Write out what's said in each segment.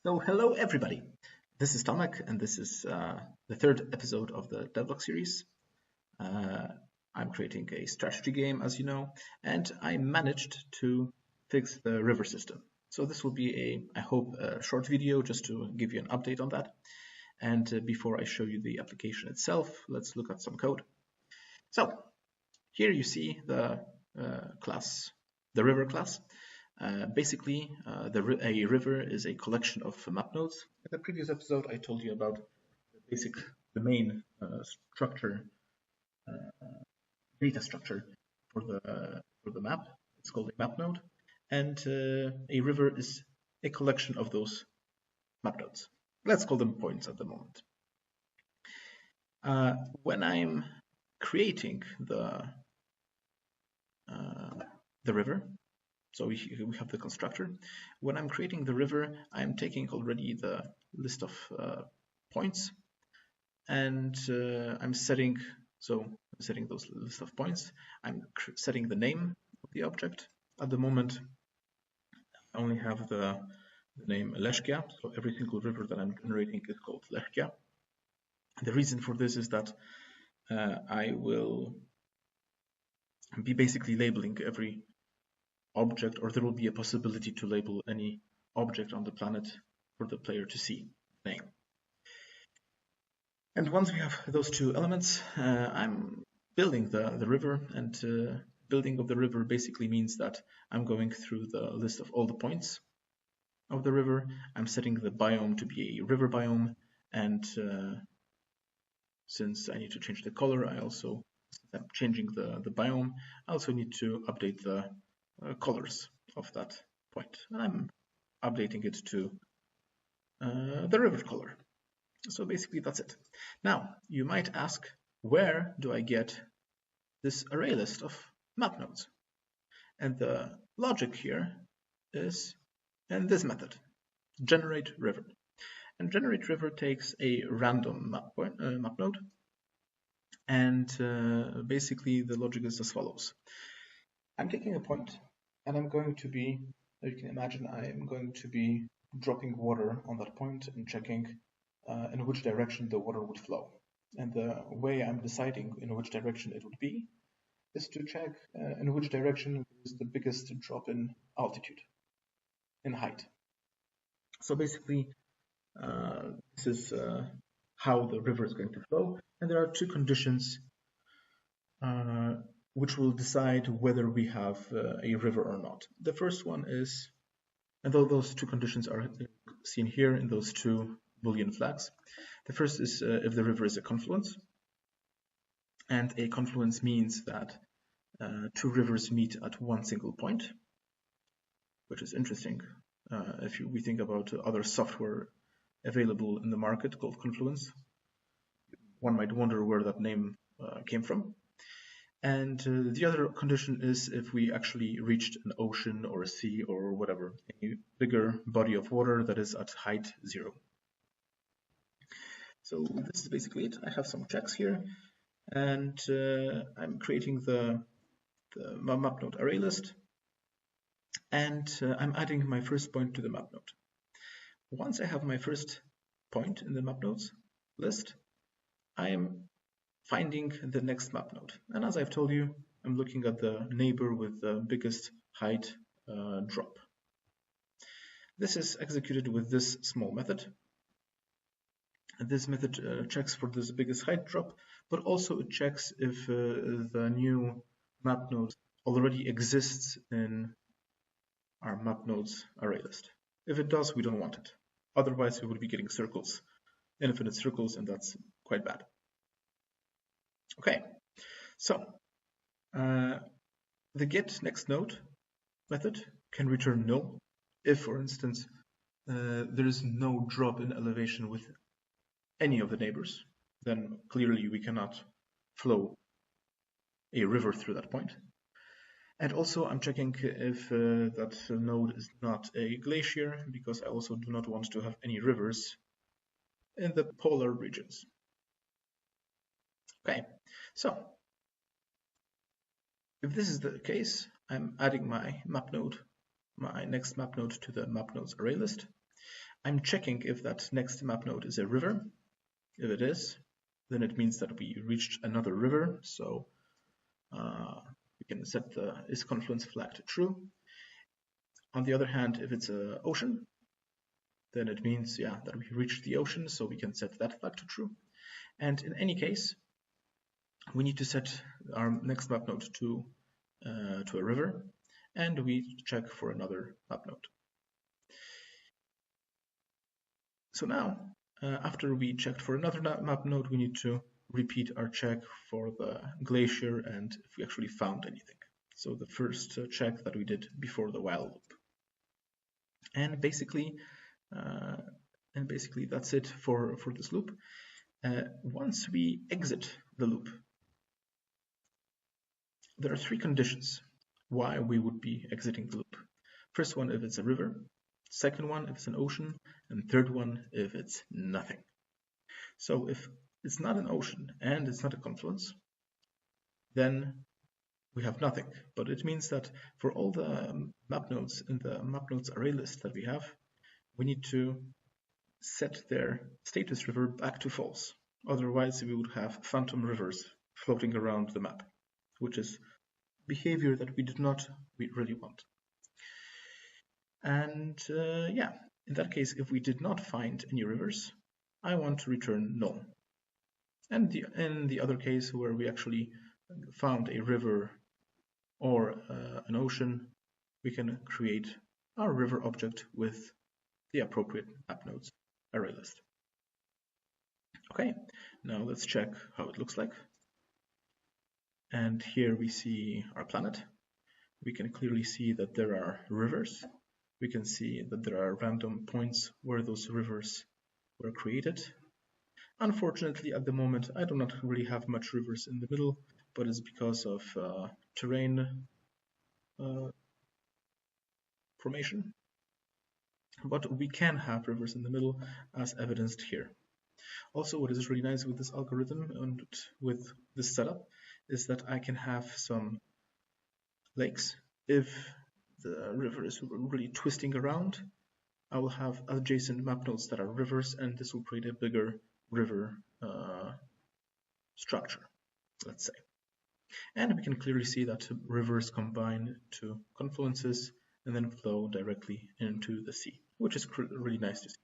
So hello everybody, this is Tomek and this is the third episode of the Devlog series. Uh, I'm creating a strategy game, as you know, and I managed to fix the river system. So this will be I hope, a short video just to give you an update on that. And before I show you the application itself, let's look at some code. So here you see the class, the river class. Basically, a river is a collection of map nodes. In the previous episode, I told you about the main structure, data structure for the map. It's called a map node, and a river is a collection of those map nodes. Let's call them points at the moment. When I'm creating the river, so we have the constructor. When I'm creating the river, I'm taking already the list of points, and I'm setting those list of points. I'm setting the name of the object. At the moment, I only have the name Leshkia, so every single river that I'm generating is called Leshkia. The reason for this is that I will be basically labeling every object, or there will be a possibility to label any object on the planet for the player to see name. And once we have those two elements, I'm building the river, and building of the river basically means that I'm going through the list of all the points of the river. I'm setting the biome to be a river biome, and since I need to change the color, I'm changing the biome. I also need to update the colors of that point. I'm updating it to the river color. So basically that's it. Now you might ask, where do I get this array list of map nodes? And the logic here is in this method, generate river. And generate river takes a random map node, and basically the logic is as follows. I'm taking a point, and I'm going to be, you can imagine, I'm going to be dropping water on that point and checking in which direction the water would flow. And the way I'm deciding in which direction it would be is to check in which direction is the biggest drop in altitude, in height. So basically, this is how the river is going to flow. And there are two conditions which will decide whether we have a river or not. The first one is, and though those two conditions are seen here in those two Boolean flags, the first is if the river is a confluence. And a confluence means that two rivers meet at one single point, which is interesting. If we think about other software available in the market called Confluence, one might wonder where that name came from. And the other condition is if we actually reached an ocean or a sea or whatever, a bigger body of water that is at height 0. So this is basically it. I have some checks here, and I'm creating the map node array list, and I'm adding my first point to the map node. Once I have my first point in the map nodes list, I am finding the next map node. And as I've told you, I'm looking at the neighbor with the biggest height drop. This is executed with this small method. And this method checks for this biggest height drop, but also it checks if the new map node already exists in our map nodes array list. If it does, we don't want it. Otherwise, we would be getting circles, infinite circles, and that's quite bad. Okay, so the get next node method can return null if, for instance, there is no drop in elevation with any of the neighbors. Then clearly we cannot flow a river through that point. And also I'm checking if that node is not a glacier, because I also do not want to have any rivers in the polar regions. Okay, so if this is the case, I'm adding my next map node to the map nodes array list. I'm checking if that next map node is a river. If it is, then it means that we reached another river. So we can set the isConfluence flag to true. On the other hand, if it's an ocean, then it means that we reached the ocean, so we can set that flag to true. And in any case, we need to set our next map node to a river, and we check for another map node. So now, after we checked for another map node, we need to repeat our check for the glacier and if we actually found anything. So the first check that we did before the while loop. And basically that's it for this loop. Once we exit the loop, there are three conditions why we would be exiting the loop. First one, if it's a river. Second one, if it's an ocean. And third one, if it's nothing. So if it's not an ocean and it's not a confluence, then we have nothing. But it means that for all the map nodes in the map nodes array list that we have, we need to set their status river back to false. Otherwise, we would have phantom rivers floating around the map, which is behavior that we really want. And in that case, if we did not find any rivers, I want to return null. And in the other case where we actually found a river or an ocean, we can create our river object with the appropriate map nodes array list. Okay, now let's check how it looks like. And here we see our planet. We can clearly see that there are rivers. We can see that there are random points where those rivers were created. Unfortunately, at the moment, I do not really have much rivers in the middle, but it's because of terrain formation. But we can have rivers in the middle, as evidenced here. Also, what is really nice with this algorithm and with this setup is that I can have some lakes. If the river is really twisting around, I will have adjacent map nodes that are rivers, and this will create a bigger river structure, let's say. And we can clearly see that rivers combine to confluences and then flow directly into the sea, which is really nice to see.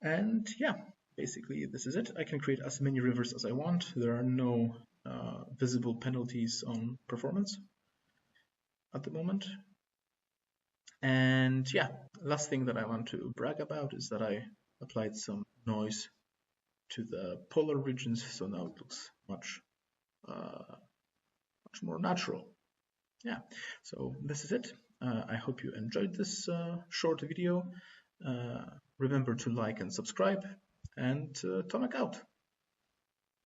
And basically this is it. I can create as many rivers as I want. There are no visible penalties on performance at the moment. And last thing that I want to brag about is that I applied some noise to the polar regions, so now it looks much more natural. So this is it. I hope you enjoyed this short video. Remember to like and subscribe, and Tomek out.